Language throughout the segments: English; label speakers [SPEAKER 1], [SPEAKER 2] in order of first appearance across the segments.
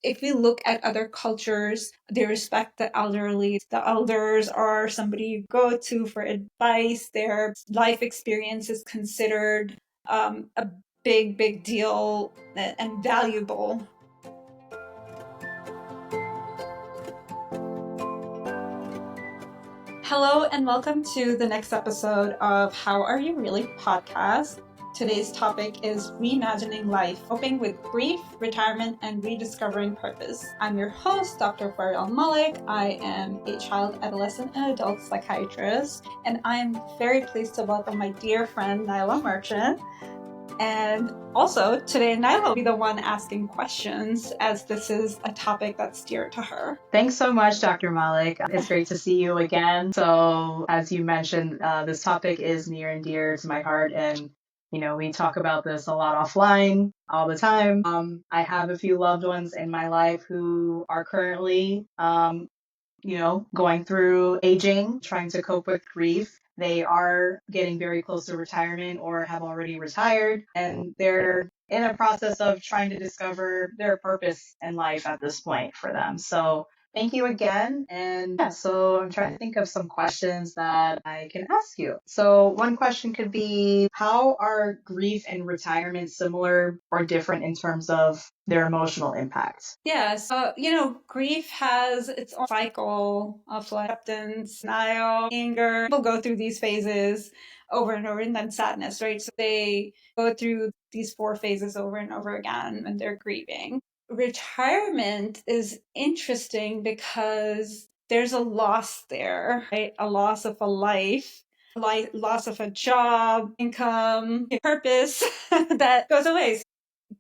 [SPEAKER 1] If we look at other cultures, they respect the elderly. The elders are somebody you go to for advice. Their life experience is considered a big deal and valuable. Hello and welcome to the next episode of How Are You Really podcast. Today's topic is Reimagining Life, coping with grief, retirement, and rediscovering purpose. I'm your host, Dr. Faryal Mallick. I am a child, adolescent, and adult psychiatrist, and I'm very pleased to welcome my dear friend, Naila Merchant. And also, today, Naila will be the one asking questions, as this is a topic that's dear to her.
[SPEAKER 2] Thanks so much, Dr. Mallick. It's great to see you again. So, as you mentioned, this topic is near and dear to my heart. And, we talk about this a lot offline all the time. I have a few loved ones in my life who are currently, going through aging, trying to cope with grief. They are getting very close to retirement or have already retired, and they're in a process of trying to discover their purpose in life at this point for them. So thank you again. And yeah, so I'm trying to think of some questions that I can ask you. So one question could be, how are grief and retirement similar or different in terms of their emotional impact?
[SPEAKER 1] Yes. Grief has its own cycle of acceptance, denial, anger. People go through these phases over and over, and then sadness, right? So they go through these 4 phases over and over again when they're grieving. Retirement is interesting because there's a loss there, right? A loss of a life, loss of a job, income, purpose that goes away.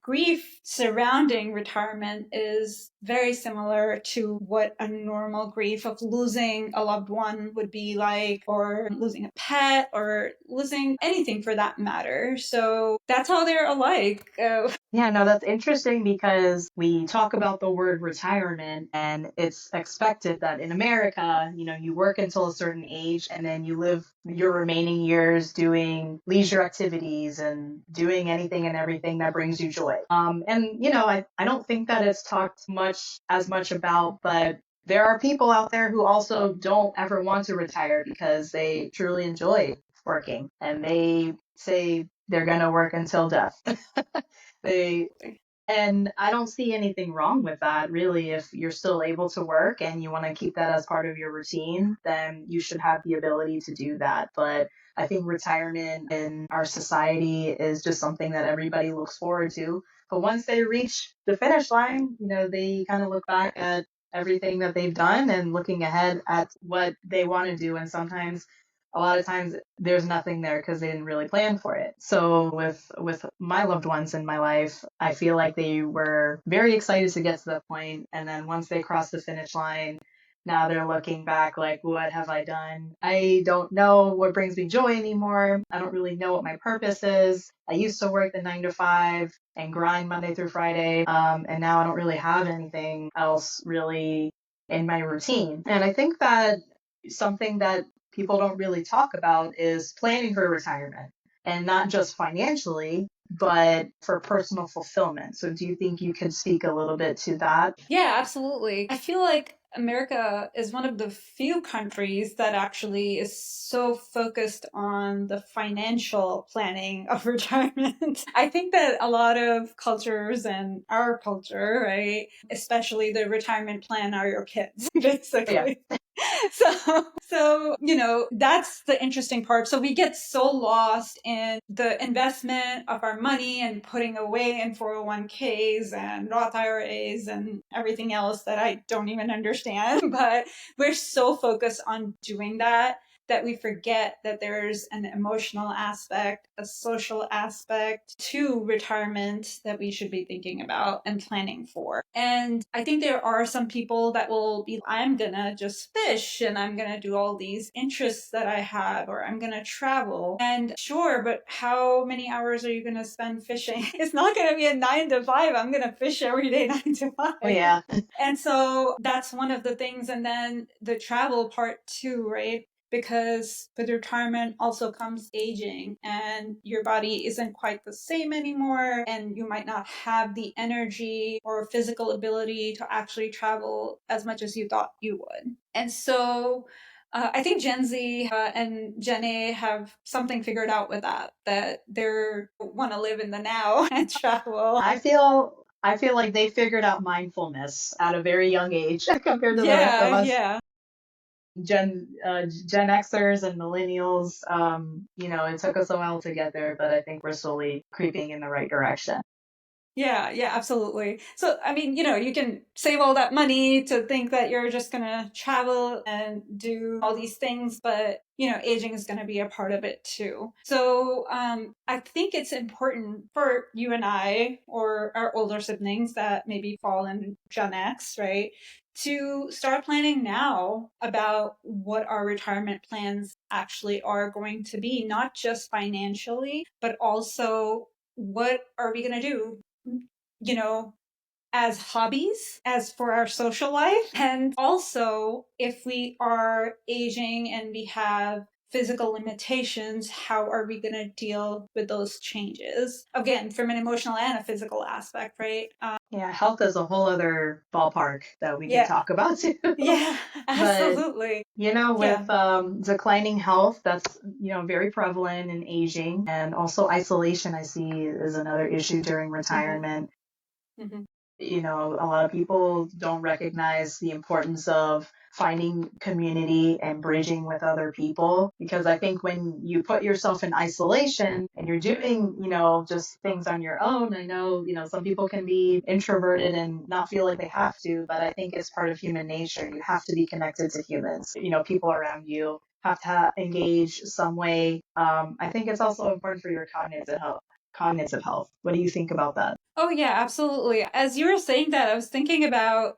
[SPEAKER 1] Grief surrounding retirement is very similar to what a normal grief of losing a loved one would be like, or losing a pet, or losing anything for that matter. So that's how they're alike.
[SPEAKER 2] Yeah, no, that's interesting because we talk about the word retirement, and it's expected that in America, you work until a certain age and then you live your remaining years doing leisure activities and doing anything and everything that brings you joy. I don't think that it's talked as much about, but there are people out there who also don't ever want to retire because they truly enjoy working, and they say they're going to work until death. They and I don't see anything wrong with that, really. If you're still able to work and you want to keep that as part of your routine, then you should have the ability to do that. But I think retirement in our society is just something that everybody looks forward to. But once they reach the finish line, they kind of look back at everything that they've done and looking ahead at what they want to do. And sometimes a lot of times there's nothing there because they didn't really plan for it. So with my loved ones in my life, I feel like they were very excited to get to that point, and then once they crossed the finish line, now they're looking back like, what have I done? I don't know what brings me joy anymore. I don't really know what my purpose is. I used to work the 9 to 5 and grind Monday through Friday, and now I don't really have anything else really in my routine. And I think that something that people don't really talk about is planning for retirement, and not just financially, but for personal fulfillment. So do you think you could speak a little bit to that?
[SPEAKER 1] Yeah, absolutely. I feel like America is one of the few countries that actually is so focused on the financial planning of retirement. I think that a lot of cultures, and our culture, right, especially the retirement plan are your kids, basically.
[SPEAKER 2] Yeah.
[SPEAKER 1] That's the interesting part. So we get so lost in the investment of our money and putting away in 401ks and Roth IRAs and everything else that I don't even understand. But we're so focused on doing that we forget that there's an emotional aspect, a social aspect to retirement that we should be thinking about and planning for. And I think there are some people that will be, I'm gonna just fish and I'm gonna do all these interests that I have, or I'm gonna travel. And sure, but how many hours are you gonna spend fishing? It's not gonna be a 9 to 5. I'm gonna fish every day 9 to 5.
[SPEAKER 2] Oh, yeah.
[SPEAKER 1] And so that's one of the things. And then the travel part too, right? because with retirement also comes aging, and your body isn't quite the same anymore, and you might not have the energy or physical ability to actually travel as much as you thought you would. And so I think Gen Z and Gen A have something figured out with that they want to live in the now and travel.
[SPEAKER 2] I feel like they figured out mindfulness at a very young age compared to the rest of
[SPEAKER 1] Yeah,
[SPEAKER 2] us
[SPEAKER 1] yeah.
[SPEAKER 2] Gen Xers and millennials. It took us a while to get there, but I think we're slowly creeping in the right direction.
[SPEAKER 1] Yeah, yeah, absolutely. So, I mean, you can save all that money to think that you're just going to travel and do all these things, but, aging is going to be a part of it too. So, I think it's important for you and I or our older siblings that maybe fall in Gen X, right? To start planning now about what our retirement plans actually are going to be, not just financially, but also what are we going to do, you know, as hobbies, as for our social life. And also, if we are aging and we have physical limitations, how are we going to deal with those changes? Again, from an emotional and a physical aspect, right?
[SPEAKER 2] Yeah, health is a whole other ballpark that we could
[SPEAKER 1] Yeah,
[SPEAKER 2] talk about too.
[SPEAKER 1] yeah,
[SPEAKER 2] But
[SPEAKER 1] absolutely. Yeah.
[SPEAKER 2] with declining health, that's very prevalent in aging, and also isolation. I see is another issue during
[SPEAKER 1] Mm-hmm.
[SPEAKER 2] retirement.
[SPEAKER 1] Mm-hmm.
[SPEAKER 2] A lot of people don't recognize the importance of finding community and bridging with other people, because I think when you put yourself in isolation and you're doing, just things on your own, I know, some people can be introverted and not feel like they have to, but I think it's part of human nature. You have to be connected to humans, people around you have to engage some way. I think it's also important for your cognitive health. What do you think about that?
[SPEAKER 1] Oh yeah, absolutely. As you were saying that, I was thinking about,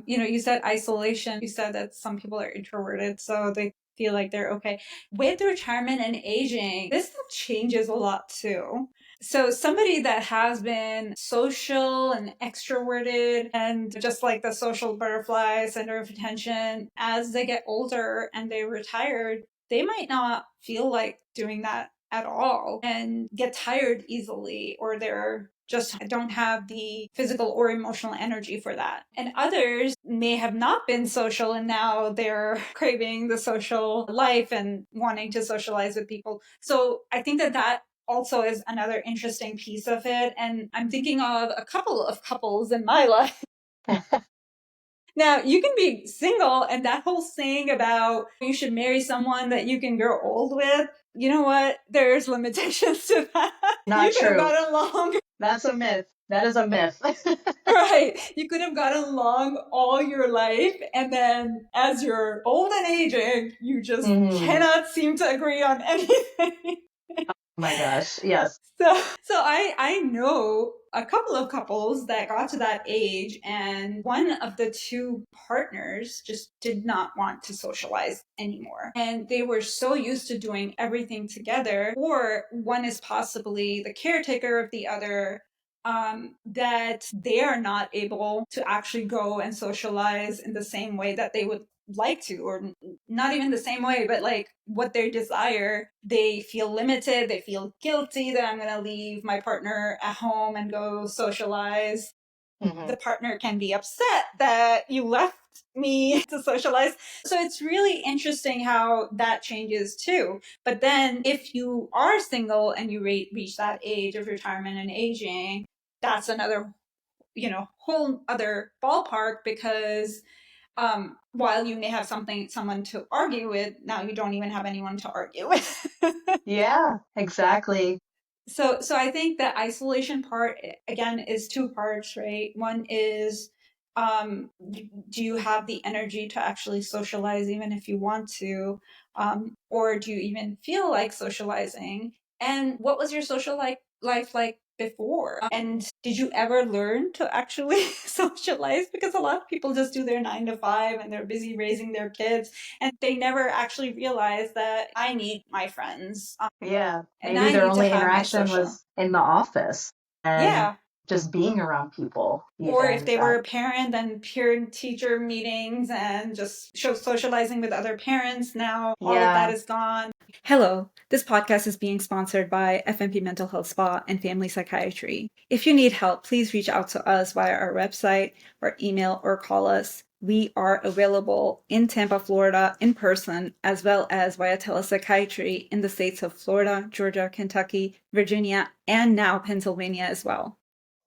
[SPEAKER 1] you said isolation. You said that some people are introverted, so they feel like they're okay. With retirement and aging, this stuff changes a lot too. So somebody that has been social and extroverted and just like the social butterfly, center of attention, as they get older and they retired, they might not feel like doing that at all and get tired easily, or they're just don't have the physical or emotional energy for that. And others may have not been social and now they're craving the social life and wanting to socialize with people. So I think that also is another interesting piece of it. And I'm thinking of a couple of couples in my life. Now, you can be single, and that whole saying about you should marry someone that you can grow old with, you know what? There's limitations to that.
[SPEAKER 2] Not
[SPEAKER 1] You could have
[SPEAKER 2] true.
[SPEAKER 1] gotten along.
[SPEAKER 2] That's a myth. That is a myth.
[SPEAKER 1] Right. You could have gotten along all your life, and then as you're old and aging, you just
[SPEAKER 2] Hmm.
[SPEAKER 1] cannot seem to agree on anything.
[SPEAKER 2] Oh my gosh. Yes.
[SPEAKER 1] So I know a couple of couples that got to that age, and one of the two partners just did not want to socialize anymore. And they were so used to doing everything together, or one is possibly the caretaker of the other, that they are not able to actually go and socialize in the same way that they would like to, or not even the same way, but like what they desire. They feel limited, they feel guilty that I'm going to leave my partner at home and go socialize.
[SPEAKER 2] Hmm.
[SPEAKER 1] The partner can be upset that you left me to socialize. So it's really interesting how that changes too. But then if you are single and you reach that age of retirement and aging, that's another, whole other ballpark, because while you may have someone to argue with, now you don't even have anyone to argue with.
[SPEAKER 2] Yeah, exactly.
[SPEAKER 1] So I think the isolation part, again, is two parts, right? One is, do you have the energy to actually socialize even if you want to, or do you even feel like socializing? And what was your social life like before? And did you ever learn to actually socialize? Because a lot of people just do their 9 to 5 and they're busy raising their kids, and they never actually realize that I need my friends,
[SPEAKER 2] Yeah.
[SPEAKER 1] and
[SPEAKER 2] Maybe
[SPEAKER 1] I
[SPEAKER 2] their
[SPEAKER 1] need to
[SPEAKER 2] only
[SPEAKER 1] have my
[SPEAKER 2] interaction
[SPEAKER 1] social.
[SPEAKER 2] was in the office and
[SPEAKER 1] Yeah.
[SPEAKER 2] just being around people.
[SPEAKER 1] Or if
[SPEAKER 2] Even
[SPEAKER 1] they were
[SPEAKER 2] that.
[SPEAKER 1] a parent, then parent teacher meetings and just socializing with other parents. Now all of that
[SPEAKER 2] Yeah.
[SPEAKER 1] is gone. Hello, this podcast is being sponsored by FMP Mental Health Spa and Family Psychiatry. If you need help, please reach out to us via our website or email or call us. We are available in Tampa, Florida in person, as well as via telepsychiatry in the states of Florida, Georgia, Kentucky, Virginia, and now Pennsylvania as well.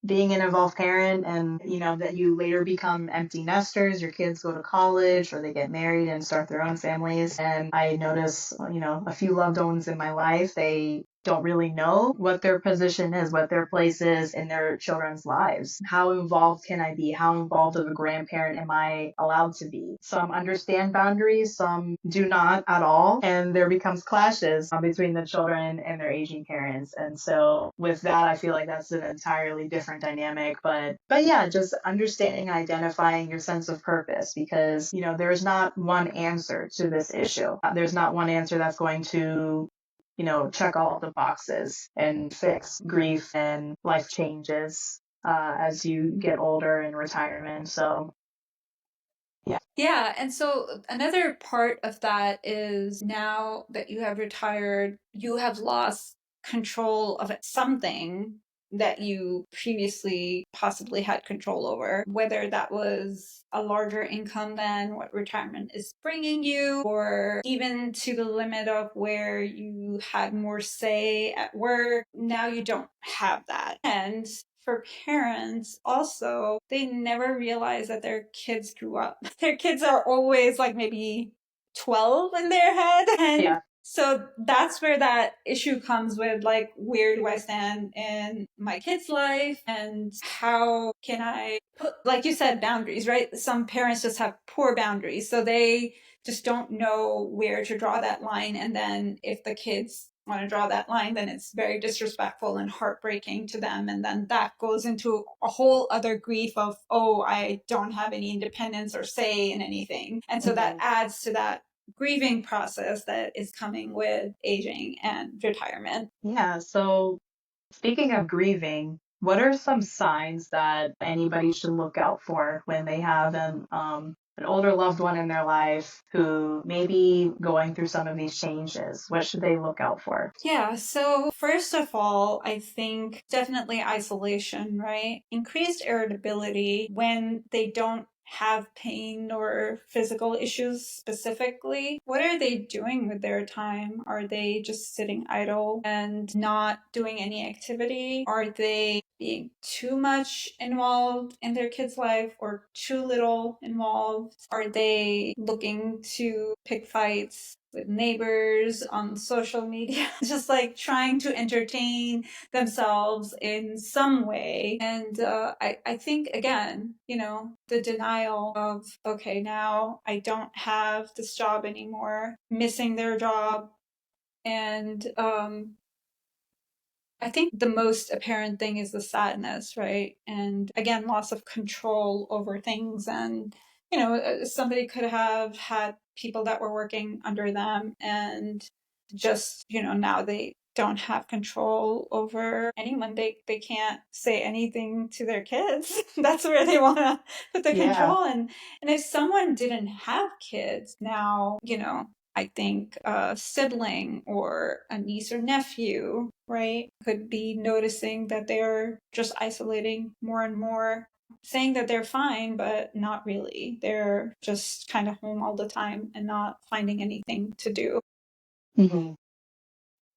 [SPEAKER 2] Being an involved parent, and that you later become empty nesters, your kids go to college or they get married and start their own families. And I notice a few loved ones in my life, they don't really know what their position is, what their place is in their children's lives. How involved can I be? How involved of a grandparent am I allowed to be? Some understand boundaries, some do not at all. And there becomes clashes between the children and their aging parents. And so with that, I feel like that's an entirely different dynamic. But yeah, just understanding and identifying your sense of purpose, because there's not one answer to this issue. There's not one answer that's going to check all of the boxes and fix grief and life changes as you get older in retirement. So, yeah.
[SPEAKER 1] Yeah. And so another part of that is now that you have retired, you have lost control of something that you previously possibly had control over, whether that was a larger income than what retirement is bringing you, or even to the limit of where you had more say at work. Now you don't have that. And for parents also, they never realize that their kids grew up. Their kids are always like maybe 12 in their head. And
[SPEAKER 2] Yeah.
[SPEAKER 1] so that's where that issue comes with, like, where do I stand in my kid's life and how can I put, like you said, boundaries, right? Some parents just have poor boundaries. So they just don't know where to draw that line. And then if the kids want to draw that line, then it's very disrespectful and heartbreaking to them. And then that goes into a whole other grief of, oh, I don't have any independence or say in anything. And so that adds to that grieving process that is coming with aging and retirement.
[SPEAKER 2] Yeah. So, speaking of grieving, what are some signs that anybody should look out for when they have an older loved one in their life who may be going through some of these changes? What should they look out for?
[SPEAKER 1] Yeah, so first of all, I think definitely isolation, right? Increased irritability when they don't have pain or physical issues specifically. What are they doing with their time? Are they just sitting idle and not doing any activity? Are they being too much involved in their kid's life or too little involved? Are they looking to pick fights with neighbors on social media, just like trying to entertain themselves in some way? And I think, again, the denial of, okay, now I don't have this job anymore, missing their job. And I think the most apparent thing is the sadness, right? And again, loss of control over things. And, somebody could have had people that were working under them and just, now they don't have control over anyone. They can't say anything to their kids. That's where they want to put the
[SPEAKER 2] Yeah.
[SPEAKER 1] control. And if someone didn't have kids now, I think a sibling or a niece or nephew, right, could be noticing that they're just isolating more and more, saying that they're fine, but not really. They're just kind of home all the time and not finding anything to do.
[SPEAKER 2] Mhm.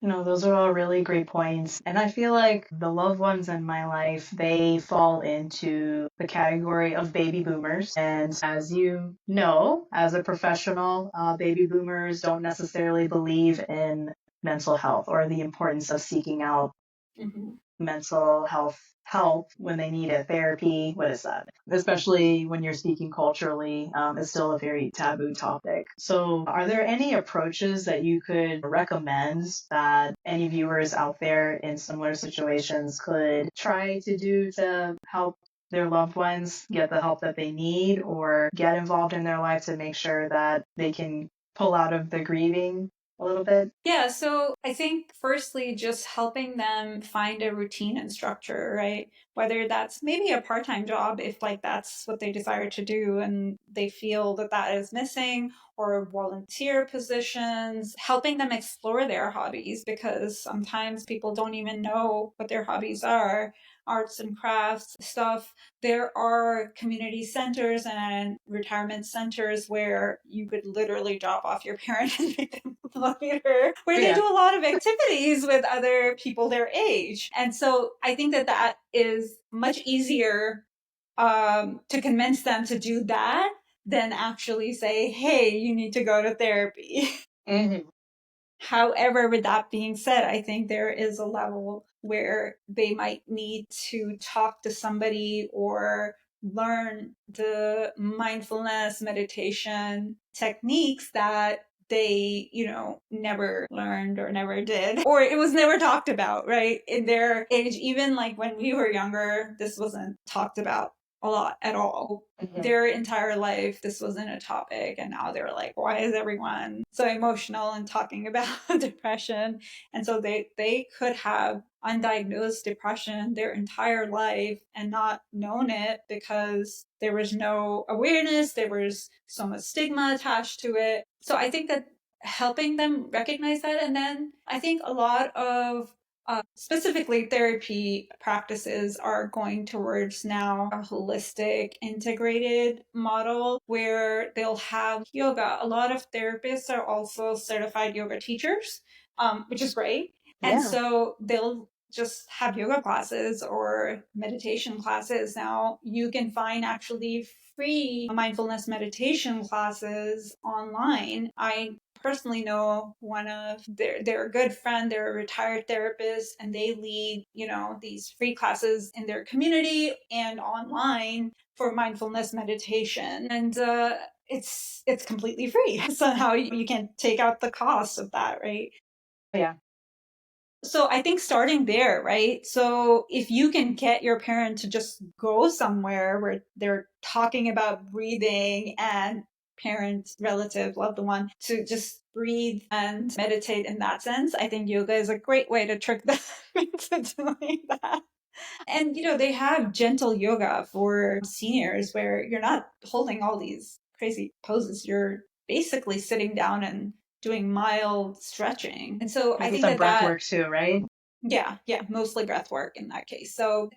[SPEAKER 2] Those are all really great points. And I feel like the loved ones in my life, they fall into the category of baby boomers. And as you know, as a professional, baby boomers don't necessarily believe in mental health or the importance of seeking out
[SPEAKER 1] Mhm.
[SPEAKER 2] mental health help when they need it, therapy. What is that? Especially when you're speaking culturally, it's still a very taboo topic. So, are there any approaches that you could recommend that any viewers out there in similar situations could try to do to help their loved ones get the help that they need, or get involved in their life to make sure that they can pull out of the grieving a little bit?
[SPEAKER 1] Yeah, so I think firstly, just helping them find a routine and structure, right? whether that's maybe a part-time job if like that's what they desire to do and they feel that that is missing, or volunteer positions, helping them explore their hobbies, because sometimes people don't even know what their hobbies are, arts and crafts stuff. There are community centers and retirement centers where you could literally drop off your parent and make them later, where they
[SPEAKER 2] Yeah.
[SPEAKER 1] do a lot of activities with other people their age. And so I think that that is much easier to convince them to do that than actually say, hey, you need to go to therapy.
[SPEAKER 2] Mm-hmm.
[SPEAKER 1] However, with that being said, I think there is a level where they might need to talk to somebody or learn the mindfulness meditation techniques that they, never learned or never did, or it was never talked about, right? In their age, even like when we were younger, this wasn't talked about a lot at all.
[SPEAKER 2] Mm-hmm.
[SPEAKER 1] Their entire life, this wasn't a topic. And now they're like, why is everyone so emotional and talking about depression? And so they could have undiagnosed depression their entire life and not known it because there was no awareness, there was so much stigma attached to it. So I think that helping them recognize that, and then I think a lot of specifically therapy practices are going towards now a holistic integrated model where they'll have yoga. A lot of therapists are also certified yoga teachers, which is great. And
[SPEAKER 2] Yeah.
[SPEAKER 1] so they'll just have yoga classes or meditation classes. Now you can find actually free mindfulness meditation classes online. I personally know one of their good friend, they're a retired therapist, and they lead, these free classes in their community and online for mindfulness meditation. And it's completely free. Somehow you can take out the cost of that, right?
[SPEAKER 2] Yeah.
[SPEAKER 1] So I think starting there, right? So if you can get your parent to just go somewhere where they're talking about breathing, and parent, relative, loved one to just breathe and meditate in that sense, I think yoga is a great way to trick them into doing that. And they have gentle yoga for seniors where you're not holding all these crazy poses. You're basically sitting down and doing mild stretching. And so I
[SPEAKER 2] Maybe
[SPEAKER 1] think
[SPEAKER 2] some
[SPEAKER 1] that
[SPEAKER 2] breath
[SPEAKER 1] that
[SPEAKER 2] work too, right?
[SPEAKER 1] yeah, mostly breath work in that case. So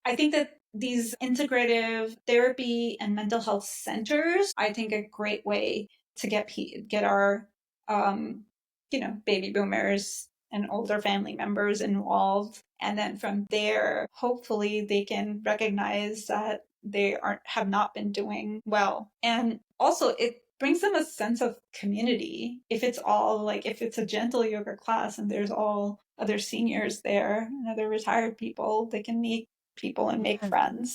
[SPEAKER 1] I think that these integrative therapy and mental health centers, I think a great way to get our baby boomers and older family members involved, and then from there hopefully they can recognize that they aren't have not been doing well. And also it brings them a sense of community. If it's all like, if it's a gentle yoga class and there's all other seniors there and other retired people, they can meet people and make
[SPEAKER 2] Yeah.
[SPEAKER 1] friends.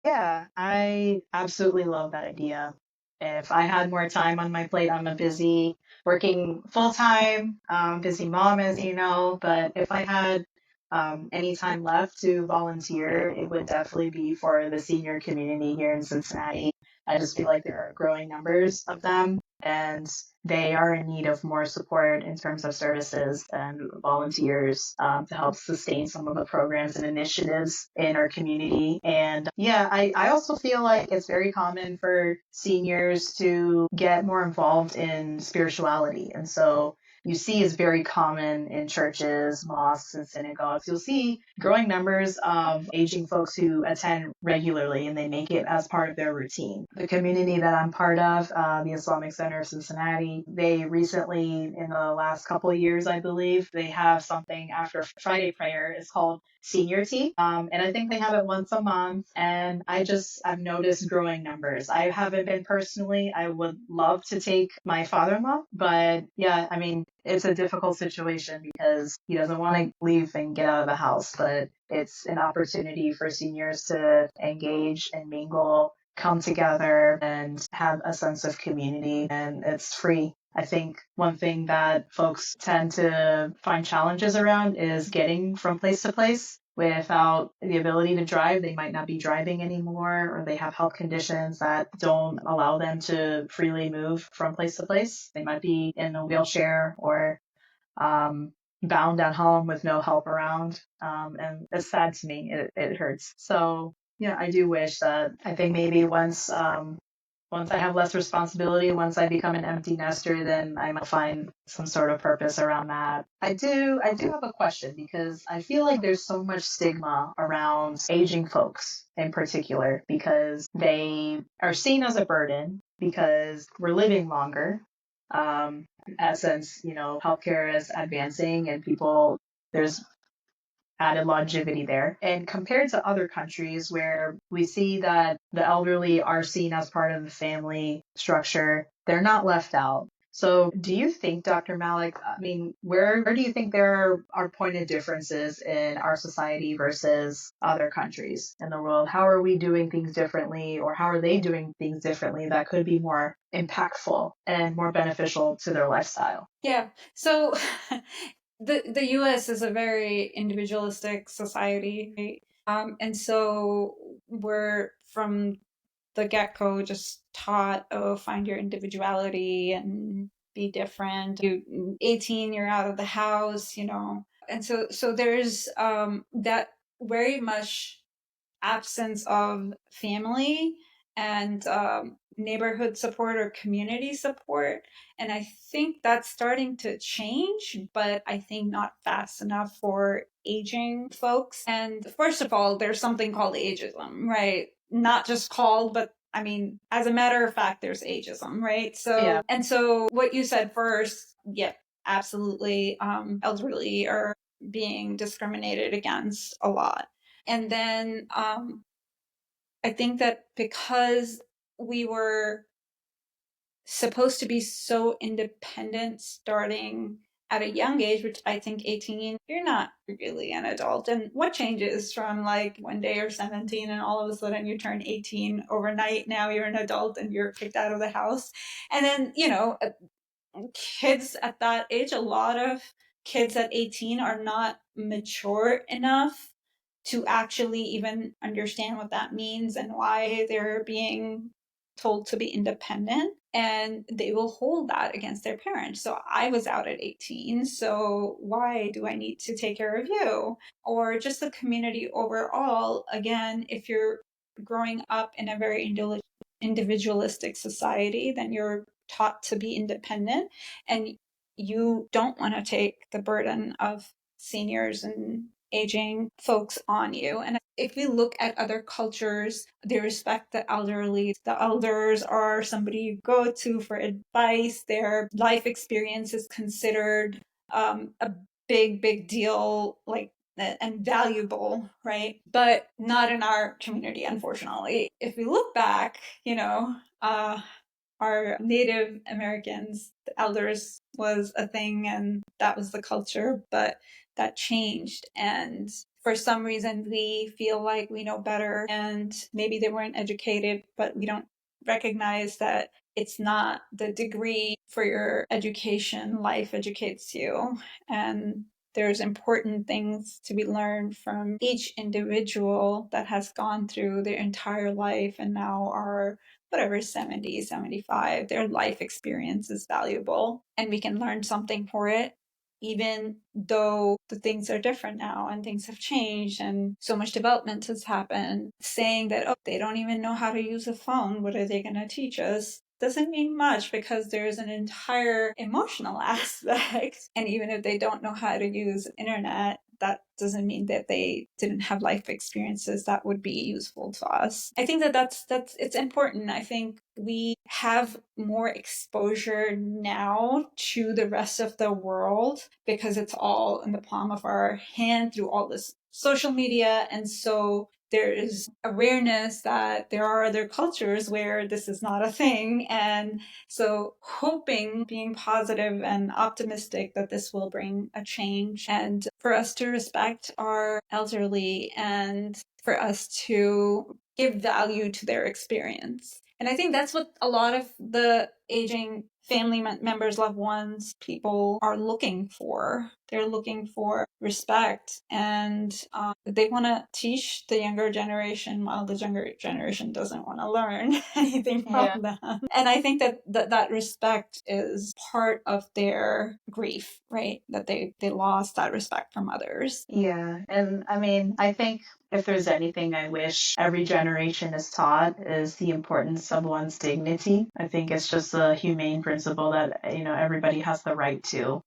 [SPEAKER 2] Yeah, I absolutely love that idea. If I had more time on my plate, I'm a busy working full time, busy mom, as you know, but if I had any time left to volunteer, it would definitely be for the senior community here in Cincinnati. I just feel like there are growing numbers of them, and they are in need of more support in terms of services and volunteers to help sustain some of the programs and initiatives in our community. And yeah, I also feel like it's very common for seniors to get more involved in spirituality. And so you see is very common in churches, mosques, and synagogues. You'll see growing numbers of aging folks who attend regularly and they make it as part of their routine. The community that I'm part of, the Islamic Center of Cincinnati, they recently, in the last couple of years, I believe, they have something after Friday prayer. It's called Senior Tea. And I think they have it once a month. And I've noticed growing numbers. I haven't been personally. I would love to take my father-in-law, but yeah, I mean, it's a difficult situation because he doesn't want to leave and get out of the house, but it's an opportunity for seniors to engage and mingle, come together and have a sense of community, and it's free. I think one thing that folks tend to find challenges around is getting from place to place. Without the ability to drive, they might not be driving anymore, or they have health conditions that don't allow them to freely move from place to place. They might be in a wheelchair or bound at home with no help around. And it's sad to me. It hurts. So yeah, I do wish that I think maybe once I have less responsibility, once I become an empty nester, then I might find some sort of purpose around that. I do have a question because I feel like there's so much stigma around aging folks in particular because they are seen as a burden because we're living longer. In essence, healthcare is advancing and there's added longevity there. And compared to other countries where we see that the elderly are seen as part of the family structure, they're not left out. So, do you think, Dr. Mallick, I mean, where do you think there are pointed differences in our society versus other countries in the world? How are we doing things differently, or how are they doing things differently that could be more impactful and more beneficial to their lifestyle?
[SPEAKER 1] Yeah. So the US is a very individualistic society, right? And so we're from the get go just taught, oh, find your individuality and be different. You 18, you're out of the house, And so there's that very much absence of family and neighborhood support or community support. And I think that's starting to change, but I think not fast enough for aging folks. And first of all, there's something called ageism, right? Not just called, but I mean, as a matter of fact, there's ageism, right?
[SPEAKER 2] Yeah.
[SPEAKER 1] So what you said first, yeah, absolutely. Elderly are being discriminated against a lot. And then I think that because we were supposed to be so independent starting at a young age, which I think 18, you're not really an adult. And what changes from like one day you're 17 and all of a sudden you turn 18 overnight? Now you're an adult and you're kicked out of the house. And then, kids at that age, a lot of kids at 18 are not mature enough to actually even understand what that means and why they're being told to be independent. And they will hold that against their parents. So I was out at 18. So why do I need to take care of you? Or just the community overall. Again, if you're growing up in a very individualistic society, then you're taught to be independent and you don't want to take the burden of seniors and aging folks on you. And if we look at other cultures, they respect the elderly. The elders are somebody you go to for advice. Their life experience is considered a big deal, like and valuable, right? But not in our community, unfortunately. If we look back, our Native Americans, the elders was a thing and that was the culture, but that changed. And for some reason, we feel like we know better and maybe they weren't educated, but we don't recognize that it's not the degree for your education. Life educates you. And there's important things to be learned from each individual that has gone through their entire life and now are whatever 70, 75, their life experience is valuable and we can learn something for it, even though the things are different now and things have changed and so much development has happened. Saying that, oh, they don't even know how to use a phone, what are they going to teach us? Doesn't mean much because there's an entire emotional aspect. And even if they don't know how to use internet, that doesn't mean that they didn't have life experiences that would be useful to us. I think that that's it's important. I think we have more exposure now to the rest of the world because it's all in the palm of our hand through all this social media. And so there is awareness that there are other cultures where this is not a thing. And so hoping, being positive and optimistic that this will bring a change and for us to respect our elderly and for us to give value to their experience. And I think that's what a lot of the aging family members, loved ones, people are looking for. They're looking for respect, and they want to teach the younger generation while the younger generation doesn't want to learn anything from
[SPEAKER 2] Yeah.
[SPEAKER 1] them. And I think that respect is part of their grief, right? That they lost that respect from others.
[SPEAKER 2] Yeah. And I mean, I think if there's anything I wish every generation is taught is the importance of one's dignity. I think it's just a humane principle that, everybody has the right to,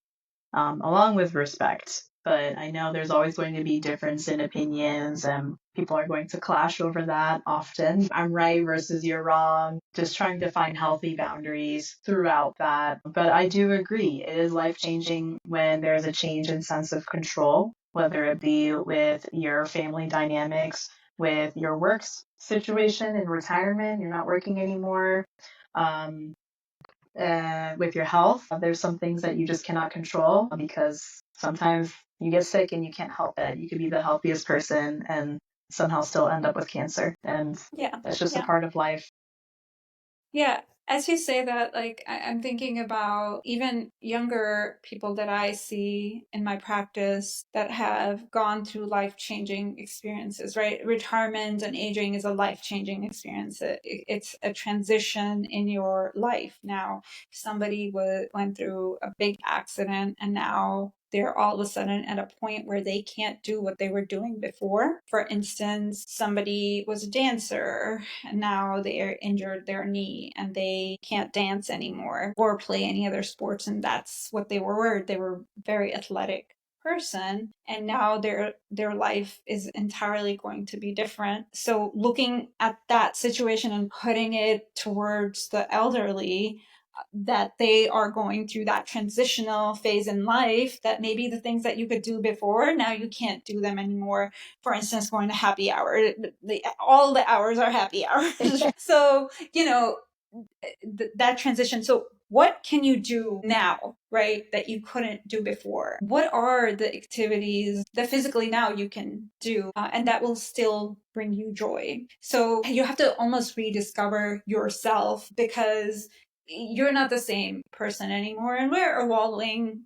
[SPEAKER 2] along with respect. But I know there's always going to be difference in opinions, and people are going to clash over that often. I'm right versus you're wrong. Just trying to find healthy boundaries throughout that. But I do agree, it is life changing when there's a change in sense of control, whether it be with your family dynamics, with your work situation in retirement, you're not working anymore. Um, with your health. There's some things that you just cannot control because sometimes you get sick and you can't help it. You could be the healthiest person and somehow still end up with cancer. And
[SPEAKER 1] Yeah.
[SPEAKER 2] that's just a
[SPEAKER 1] Yeah.
[SPEAKER 2] part of life.
[SPEAKER 1] Yeah, as you say that, like I'm thinking about even younger people that I see in my practice that have gone through life-changing experiences, right? Retirement and aging is a life-changing experience. It's a transition in your life. Now, somebody went through a big accident and now they're all of a sudden at a point where they can't do what they were doing before. For instance, somebody was a dancer and now they're injured their knee and they can't dance anymore or play any other sports, and that's what they were. They were very athletic person, and now their life is entirely going to be different. So looking at that situation and putting it towards the elderly, that they are going through that transitional phase in life, that maybe the things that you could do before, now you can't do them anymore. For instance, going to happy hour, all the hours are happy hours. So, that transition. So what can you do now, right, that you couldn't do before? What are the activities that physically now you can do, and that will still bring you joy? So you have to almost rediscover yourself, because you're not the same person anymore, and we're evolving,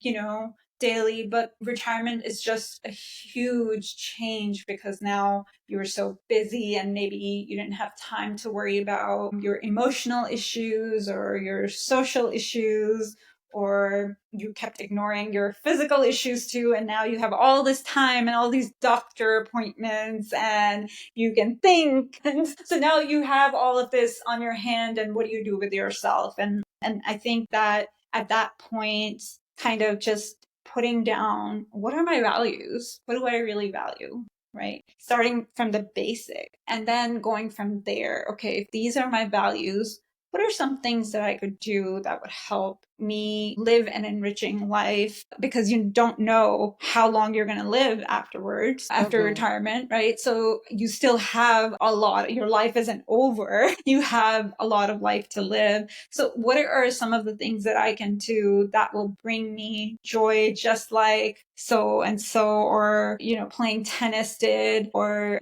[SPEAKER 1] daily. But retirement is just a huge change because now you were so busy and maybe you didn't have time to worry about your emotional issues or your social issues, or you kept ignoring your physical issues too, and now you have all this time and all these doctor appointments and you can think. And so now you have all of this on your hand, and what do you do with yourself? And I think that at that point, kind of just putting down, what are my values? What do I really value? Right? Starting from the basic and then going from there. Okay, if these are my values, what are some things that I could do that would help me live an enriching life? Because you don't know how long you're going to live afterwards, after
[SPEAKER 2] Mm-hmm.
[SPEAKER 1] retirement, right? So you still have a lot. Your life isn't over. You have a lot of life to live. So what are some of the things that I can do that will bring me joy, just like so and so, or, playing tennis did, or,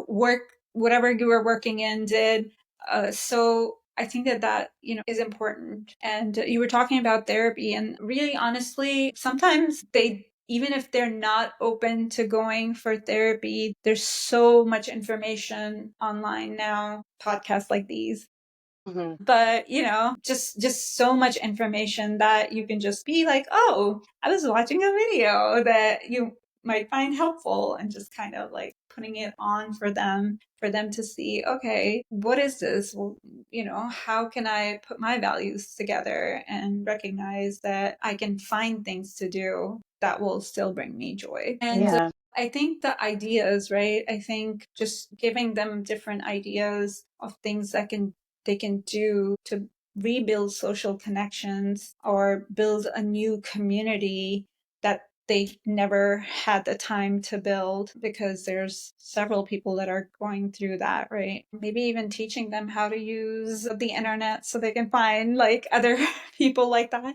[SPEAKER 1] work, whatever you were working in did. So I think that is important. And you were talking about therapy, and really honestly, sometimes even if they're not open to going for therapy, there's so much information online now, podcasts like these.
[SPEAKER 2] Mm-hmm.
[SPEAKER 1] But just so much information that you can just be like, oh, I was watching a video that you might find helpful, and just kind of like putting it on for them to see, okay, what is this? Well, how can I put my values together and recognize that I can find things to do that will still bring me joy? And
[SPEAKER 2] Yeah.
[SPEAKER 1] I think the ideas, right? I think just giving them different ideas of things that they can do to rebuild social connections or build a new community that they never had the time to build, because there's several people that are going through that, right? Maybe even teaching them how to use the internet so they can find like other people like that.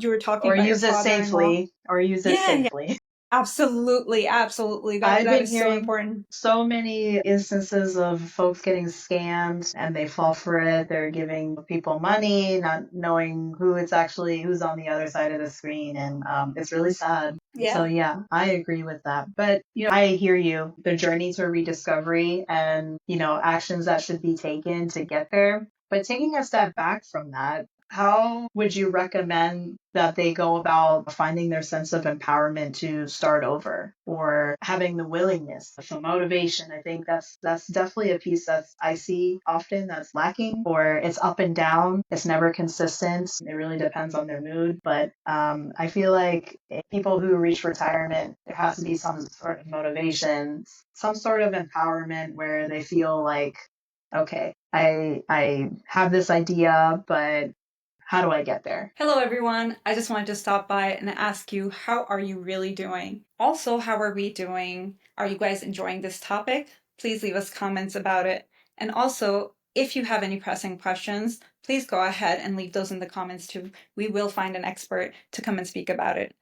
[SPEAKER 1] You were talking
[SPEAKER 2] Or
[SPEAKER 1] about your
[SPEAKER 2] use it
[SPEAKER 1] father-in-law.
[SPEAKER 2] safely. Or use it
[SPEAKER 1] Yeah,
[SPEAKER 2] safely.
[SPEAKER 1] Absolutely, absolutely.
[SPEAKER 2] I've
[SPEAKER 1] That
[SPEAKER 2] been
[SPEAKER 1] is so
[SPEAKER 2] hearing
[SPEAKER 1] important.
[SPEAKER 2] so many instances of folks getting scammed and they fall for it. They're giving people money, not knowing who's on the other side of the screen. And it's really sad. So,
[SPEAKER 1] Yeah.
[SPEAKER 2] yeah, I agree with that. But, I hear you. The journey to rediscovery and, actions that should be taken to get there. But taking a step back from that, how would you recommend that they go about finding their sense of empowerment to start over or having the willingness, the motivation? I think that's definitely a piece that I see often that's lacking, or it's up and down. It's never consistent. It really depends on their mood. But I feel like people who reach retirement, there has to be some sort of motivation, some sort of empowerment where they feel like, okay, I have this idea, but how do I get there?
[SPEAKER 1] Hello, everyone. I just wanted to stop by and ask you, how are you really doing? Also, how are we doing? Are you guys enjoying this topic? Please leave us comments about it. And also, if you have any pressing questions, please go ahead and leave those in the comments too. We will find an expert to come and speak about it.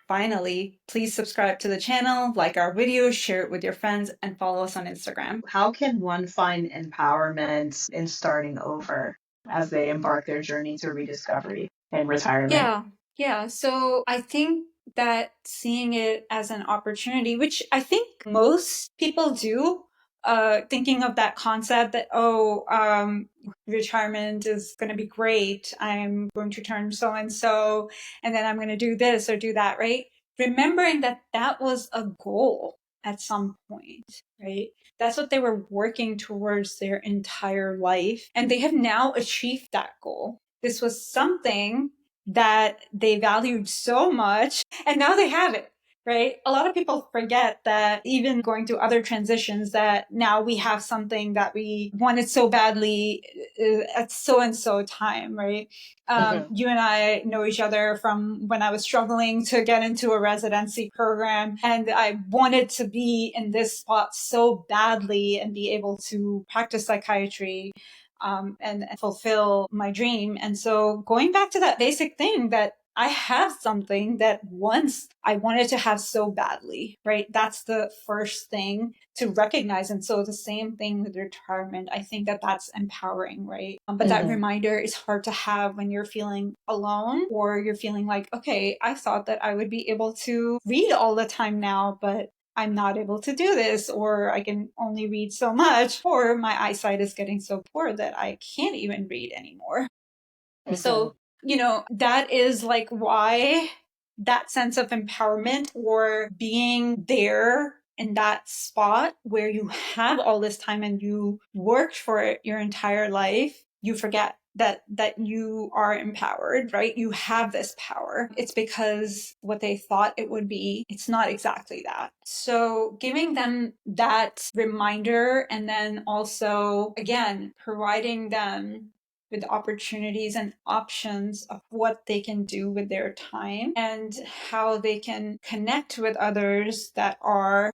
[SPEAKER 1] Finally, please subscribe to the channel, like our videos, share it with your friends, and follow us on Instagram.
[SPEAKER 2] How can one find empowerment in starting over as they embark their journey to rediscovery and retirement?
[SPEAKER 1] Yeah, yeah. So I think that seeing it as an opportunity, which I think most people do, thinking of that concept that, oh, retirement is going to be great. I'm going to turn so and so, and then I'm going to do this or do that, right? Remembering that that was a goal at some point, right? That's what they were working towards their entire life. And they have now achieved that goal. This was something that they valued so much, and now they have it. Right? A lot of people forget that even going through other transitions, that now we have something that we wanted so badly at so and so time, right?
[SPEAKER 2] Mm-hmm.
[SPEAKER 1] You and I know each other from when I was struggling to get into a residency program, and I wanted to be in this spot so badly and be able to practice psychiatry and fulfill my dream. And so going back to that basic thing that I have something that once I wanted to have so badly, right? That's the first thing to recognize. And so the same thing with retirement, I think that that's empowering, right? But that
[SPEAKER 2] Mm-hmm.
[SPEAKER 1] reminder is hard to have when you're feeling alone or you're feeling like, okay, I thought that I would be able to read all the time now, but I'm not able to do this, or I can only read so much, or my eyesight is getting so poor that I can't even read anymore.
[SPEAKER 2] Mm-hmm.
[SPEAKER 1] So, that is like why that sense of empowerment or being there in that spot where you have all this time and you worked for it your entire life, you forget that you are empowered, right? You have this power. It's because what they thought it would be, it's not exactly that. So giving them that reminder, and then also again providing them with opportunities and options of what they can do with their time and how they can connect with others that are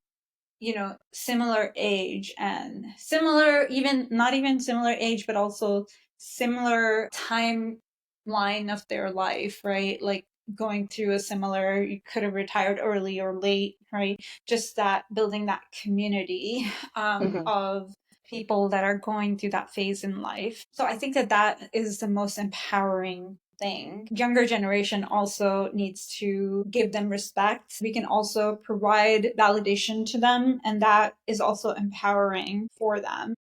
[SPEAKER 1] similar age and similar, even not even similar age, but also similar timeline of their life, right? Like going through a similar, you could have retired early or late, right? Just that building that community
[SPEAKER 2] Mm-hmm.
[SPEAKER 1] of people that are going through that phase in life. So I think that that is the most empowering thing. Younger generation also needs to give them respect. We can also provide validation to them, and that is also empowering for them.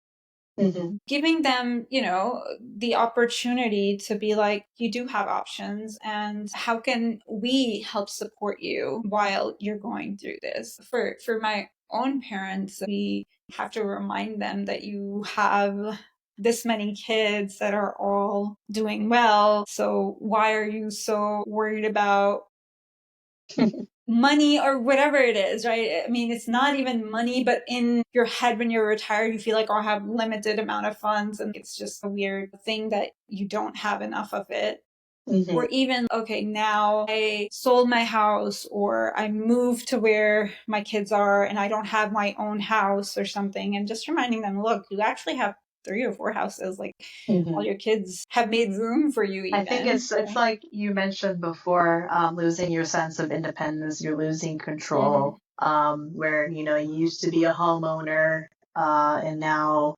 [SPEAKER 2] Mm-hmm.
[SPEAKER 1] Giving them, the opportunity to be like, you do have options, and how can we help support you while you're going through this? For my own parents, we have to remind them that you have this many kids that are all doing well. So why are you so worried about money or whatever it is, right? I mean, it's not even money, but in your head when you're retired, you feel like, oh, I have limited amount of funds, and it's just a weird thing that you don't have enough of it.
[SPEAKER 2] Mm-hmm.
[SPEAKER 1] Or even, okay, now I sold my house or I moved to where my kids are and I don't have my own house or something. And just reminding them, look, you actually have 3 or 4 houses, like
[SPEAKER 2] Mm-hmm.
[SPEAKER 1] all your kids have made room for you
[SPEAKER 2] I think
[SPEAKER 1] even.
[SPEAKER 2] it's like you mentioned before, losing your sense of independence, you're losing
[SPEAKER 1] Mhm.
[SPEAKER 2] control. Where you used to be a homeowner, and now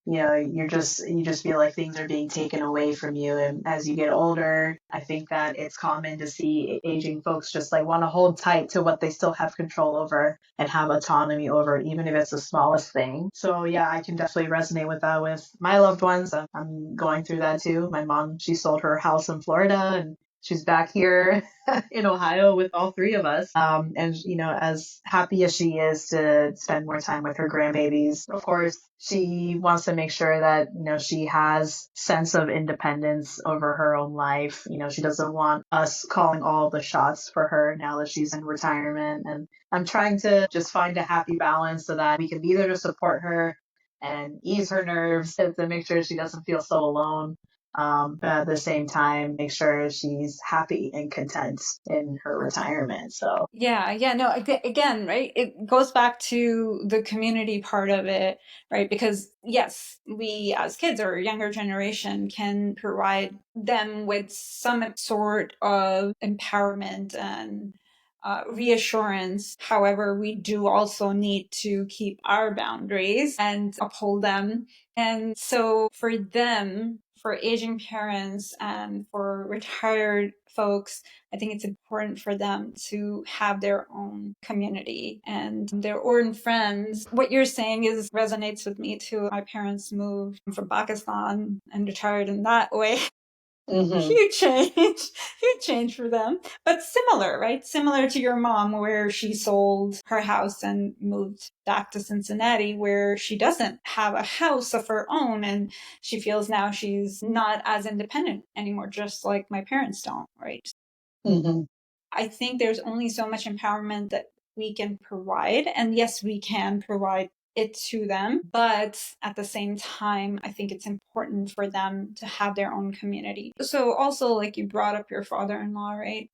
[SPEAKER 2] you just feel like things are being taken away from you. And as you get older, I think that it's common to see aging folks just like want to hold tight to what they still have control over and have autonomy over, even if it's the smallest thing. So yeah, I can definitely resonate with that with my loved ones. I'm going through that too. My mom, she sold her house in Florida and she's back here in Ohio with all three of us. And as happy as she is to spend more time with her grandbabies, of course, she wants to make sure that, she has sense of independence over her own life. She doesn't want us calling all the shots for her now that she's in retirement. And I'm trying to just find a happy balance so that we can be there to support her and ease her nerves and to make sure she doesn't feel so alone, but at the same time, make sure she's happy and content in her retirement. So,
[SPEAKER 1] Yeah, no, again, right? It goes back to the community part of it, right? Because yes, we as kids or younger generation can provide them with some sort of empowerment and reassurance. However, we do also need to keep our boundaries and uphold them. And so for them, for aging parents and for retired folks, I think it's important for them to have their own community and their own friends. What you're saying is resonates with me too. My parents moved from Pakistan and retired in that way.
[SPEAKER 2] hmm
[SPEAKER 1] Huge change, huge change for them, but similar, right? Similar to your mom, where she sold her house and moved back to Cincinnati, where she doesn't have a house of her own. And she feels now she's not as independent anymore, just like my parents don't, right?
[SPEAKER 2] hmm
[SPEAKER 1] I think there's only so much empowerment that we can provide. And yes, we can provide it to them. But at the same time, I think it's important for them to have their own community. So also, like you brought up your father-in-law, right?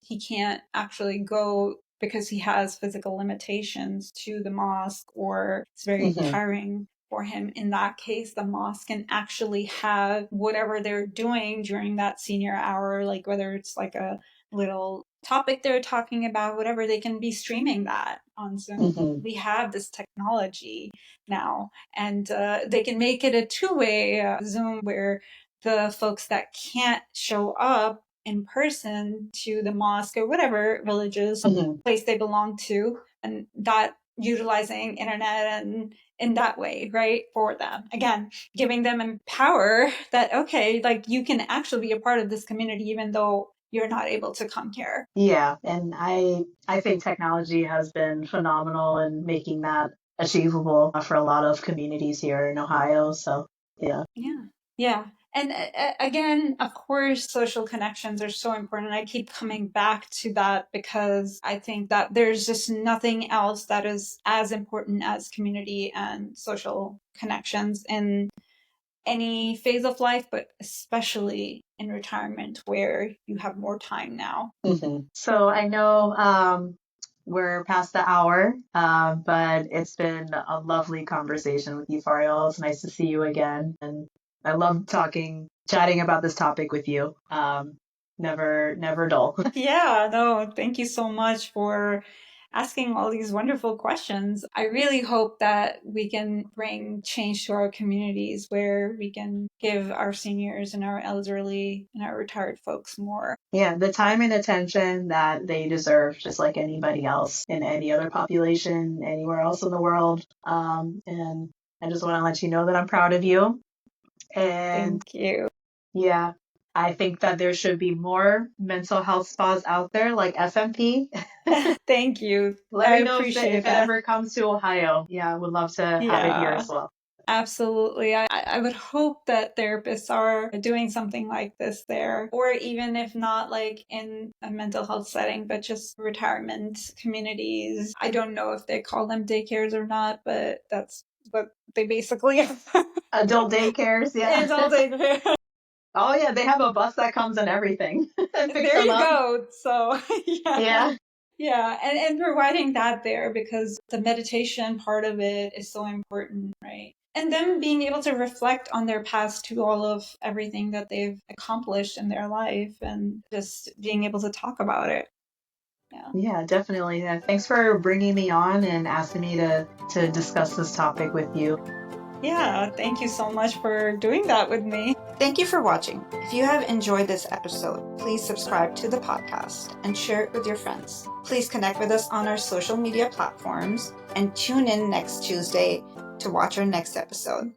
[SPEAKER 1] He can't actually go because he has physical limitations to the mosque, or it's very
[SPEAKER 2] hmm
[SPEAKER 1] tiring for him. In that case, the mosque can actually have whatever they're doing during that senior hour, like whether it's like a little topic they're talking about, whatever, they can be streaming that on Zoom.
[SPEAKER 2] hmm
[SPEAKER 1] We have this technology now, and they can make it a two-way Zoom where the folks that can't show up in person to the mosque or whatever religious
[SPEAKER 2] hmm
[SPEAKER 1] place they belong to, and that utilizing internet and in that way, right, for them. Again, giving them empower that, okay, like you can actually be a part of this community even though you're not able to come here.
[SPEAKER 2] Yeah, and I think technology has been phenomenal in making that achievable for a lot of communities here in Ohio. So, yeah.
[SPEAKER 1] Yeah. Yeah. And again, of course, social connections are so important. I keep coming back to that because I think that there's just nothing else that is as important as community and social connections in any phase of life, but especially in retirement where you have more time now.
[SPEAKER 2] So I know we're past the hour, but it's been a lovely conversation with you, Faryal. It's nice to see you again. And I love chatting about this topic with you. Never dull.
[SPEAKER 1] Yeah, no, thank you so much for asking all these wonderful questions. I really hope that we can bring change to our communities where we can give our seniors and our elderly and our retired folks more.
[SPEAKER 2] Yeah, the time and attention that they deserve, just like anybody else in any other population, anywhere else in the world. And I just want to let you know that I'm proud of you. And
[SPEAKER 1] Thank you.
[SPEAKER 2] yeah, I think that there should be more mental health spas out there like FMP.
[SPEAKER 1] Thank you.
[SPEAKER 2] Let
[SPEAKER 1] I
[SPEAKER 2] me know if
[SPEAKER 1] appreciate
[SPEAKER 2] it
[SPEAKER 1] that.
[SPEAKER 2] ever comes to Ohio. Yeah, I would love to have it here
[SPEAKER 1] Yeah.
[SPEAKER 2] as well.
[SPEAKER 1] Absolutely. I would hope that therapists are doing something like this there, or even if not like in a mental health setting, but just retirement communities. I don't know if they call them daycares or not, but that's what they basically are.
[SPEAKER 2] Adult daycares, yeah.
[SPEAKER 1] Adult daycare.
[SPEAKER 2] Oh yeah, they have a bus that comes and everything and picks
[SPEAKER 1] There
[SPEAKER 2] them
[SPEAKER 1] you
[SPEAKER 2] up.
[SPEAKER 1] go. So, yeah.
[SPEAKER 2] Yeah.
[SPEAKER 1] Yeah, and providing that there because the meditation part of it is so important, right? and them being able to reflect on their past to all of everything that they've accomplished in their life and just being able to talk about it. Yeah.
[SPEAKER 2] Yeah, definitely. Thanks for bringing me on and asking me to discuss this topic with you.
[SPEAKER 1] Yeah, thank you so much for doing that with me. Thank you for watching. If you have enjoyed this episode, please subscribe to the podcast and share it with your friends. Please connect with us on our social media platforms and tune in next Tuesday to watch our next episode.